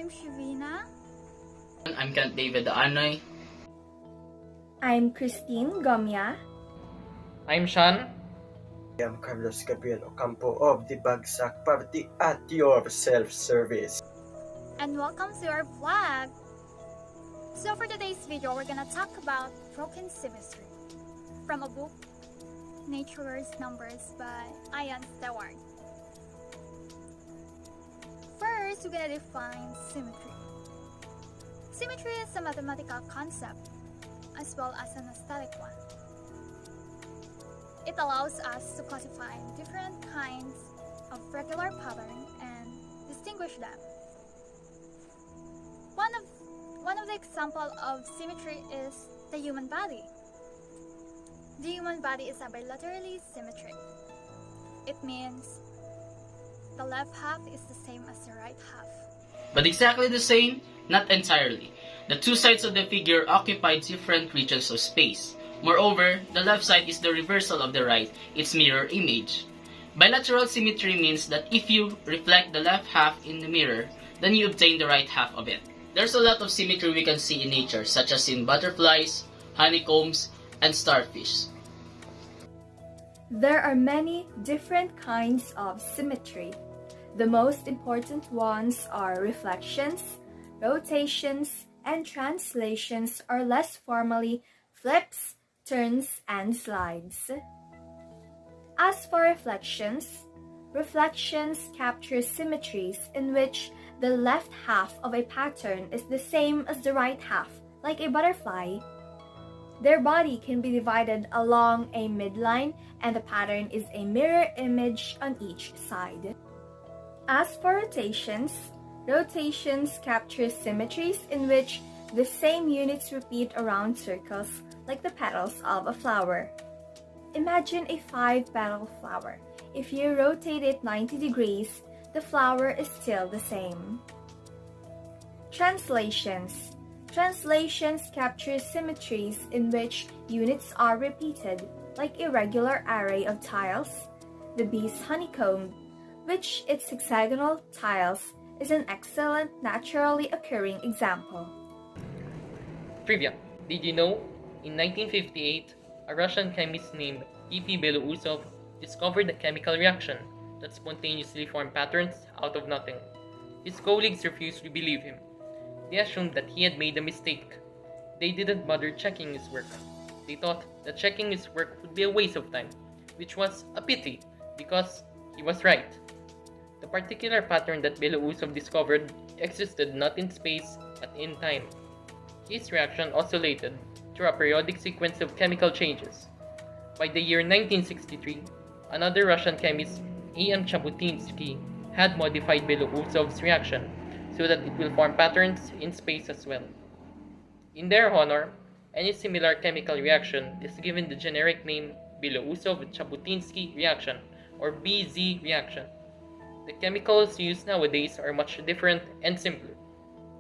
I'm Shavina. I'm Kent David Anoy. I'm Christine Gomya. I'm Sean. I am Carlos Gabriel Ocampo of the Bagsak Party at your self-service. And welcome to our vlog. So for today's video, we're gonna talk about broken symmetry from a book, Nature's Numbers by Ian Stewart. First, we're gonna define symmetry. Symmetry is a mathematical concept as well as an aesthetic one. It allows us to classify different kinds of regular patterns and distinguish them. One of the examples of symmetry is the human body. The human body is bilaterally symmetric. It means the left half is the same as the right half. But exactly the same? Not entirely. The two sides of the figure occupy different regions of space. Moreover, the left side is the reversal of the right, its mirror image. Bilateral symmetry means that if you reflect the left half in the mirror, then you obtain the right half of it. There's a lot of symmetry we can see in nature, such as in butterflies, honeycombs, and starfish. There are many different kinds of symmetry. The most important ones are reflections, rotations, and translations, or less formally, flips, turns, and slides. As for reflections capture symmetries in which the left half of a pattern is the same as the right half, like a butterfly. Their body can be divided along a midline, and the pattern is a mirror image on each side. As for rotations capture symmetries in which the same units repeat around circles, like the petals of a flower. Imagine a 5-petal flower. If you rotate it 90 degrees, the flower is still the same. Translations capture symmetries in which units are repeated, like a regular array of tiles. The bee's honeycomb, which its hexagonal tiles, is an excellent naturally occurring example. Trivia. Did you know, in 1958, a Russian chemist named E.P. Belousov discovered a chemical reaction that spontaneously formed patterns out of nothing. His colleagues refused to believe him. They assumed that he had made a mistake. They didn't bother checking his work. They thought that checking his work would be a waste of time, which was a pity because he was right. The particular pattern that Belousov discovered existed not in space but in time. His reaction oscillated through a periodic sequence of chemical changes. By the year 1963, another Russian chemist, A.M. Chaputinsky, had modified Belousov's reaction so that it will form patterns in space as well. In their honor, any similar chemical reaction is given the generic name Belousov-Chaputinsky reaction, or BZ reaction. The chemicals used nowadays are much different and simpler,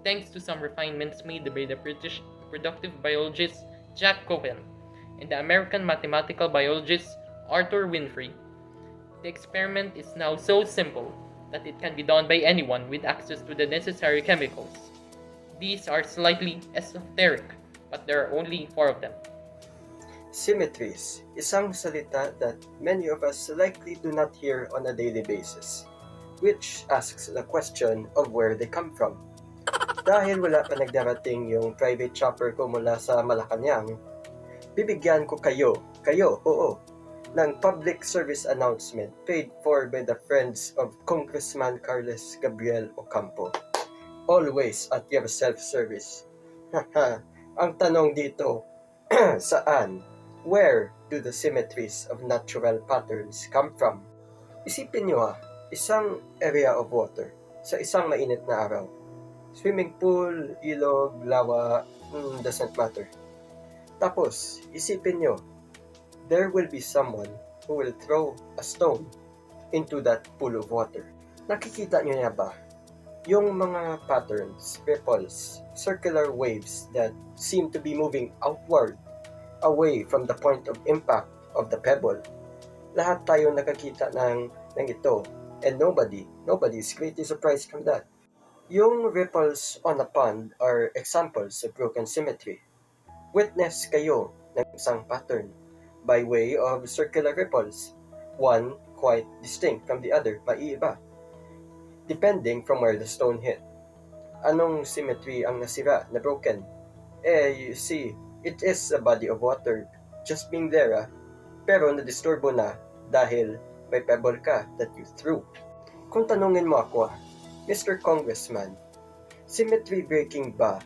thanks to some refinements made by the British reproductive biologist Jack Cohen and the American mathematical biologist Arthur Winfrey. The experiment is now so simple that it can be done by anyone with access to the necessary chemicals. These are slightly esoteric, but there are only 4 of them. Symmetries, isang salita that many of us likely do not hear on a daily basis, which asks the question of where they come from. Dahil wala pa nagdarating yung private chopper ko mula sa Malacanang, bibigyan ko kayo, ng public service announcement paid for by the friends of Congressman Carlos Gabriel Ocampo. Always at your self-service. Ang tanong dito, saan? Where do the symmetries of natural patterns come from? Isipin nyo isang area of water sa isang mainit na araw. Swimming pool, ilog, lawa, doesn't matter. Tapos, isipin nyo, there will be someone who will throw a stone into that pool of water. Nakikita nyo na ba? Yung mga patterns, ripples, circular waves that seem to be moving outward, away from the point of impact of the pebble. Lahat tayo nakakita ng ito, and nobody is greatly surprised from that. Yung ripples on a pond are examples of broken symmetry. Witness kayo ng isang pattern by way of circular ripples, one quite distinct from the other, maiiba, depending from where the stone hit. Anong symmetry ang nasira, na broken? You see, it is a body of water just being there, pero nadisturbo na dahil may pebble ka that you threw. Kung tanungin mo ako, Mr. Congressman, symmetry breaking ba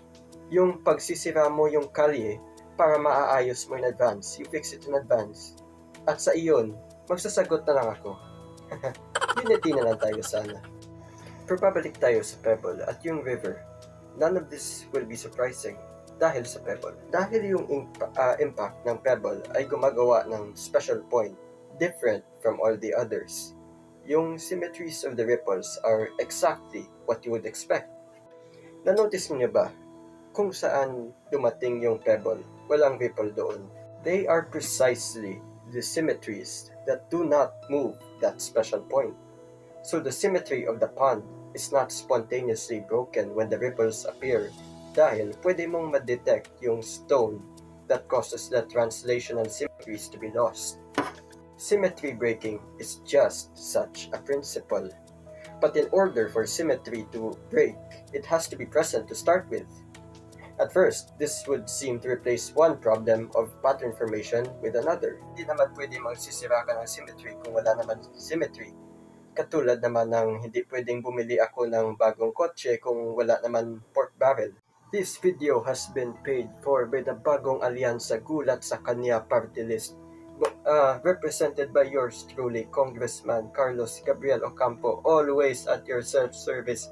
yung pagsisira mo yung kalye para maaayos mo in advance, you fix it in advance? At sa iyon, magsasagot na lang ako. Unity na lang tayo sana. Probably tayo sa pebble at yung river. None of this will be surprising dahil sa pebble. Dahil yung impact ng pebble ay gumagawa ng special point, different from all the others. Yung symmetries of the ripples are exactly what you would expect. Na-notice niyo ba kung saan dumating yung pebble, walang ripple doon? They are precisely the symmetries that do not move that special point. So the symmetry of the pond is not spontaneously broken when the ripples appear dahil pwede mong ma-detect yung stone that causes the translational symmetries to be lost. Symmetry breaking is just such a principle. But in order for symmetry to break, it has to be present to start with. At first, this would seem to replace one problem of pattern formation with another. Hindi naman pwede magsisira ka ng symmetry kung wala naman symmetry. Katulad naman ng hindi pwedeng bumili ako ng bagong kotse kung wala naman pork barrel. This video has been paid for by the bagong alyansa gulat sa kanya party list, represented by yours truly, Congressman Carlos Gabriel Ocampo, always at your self-service.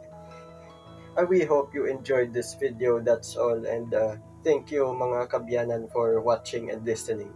We hope you enjoyed this video, that's all, and thank you mga kabyanan for watching and listening.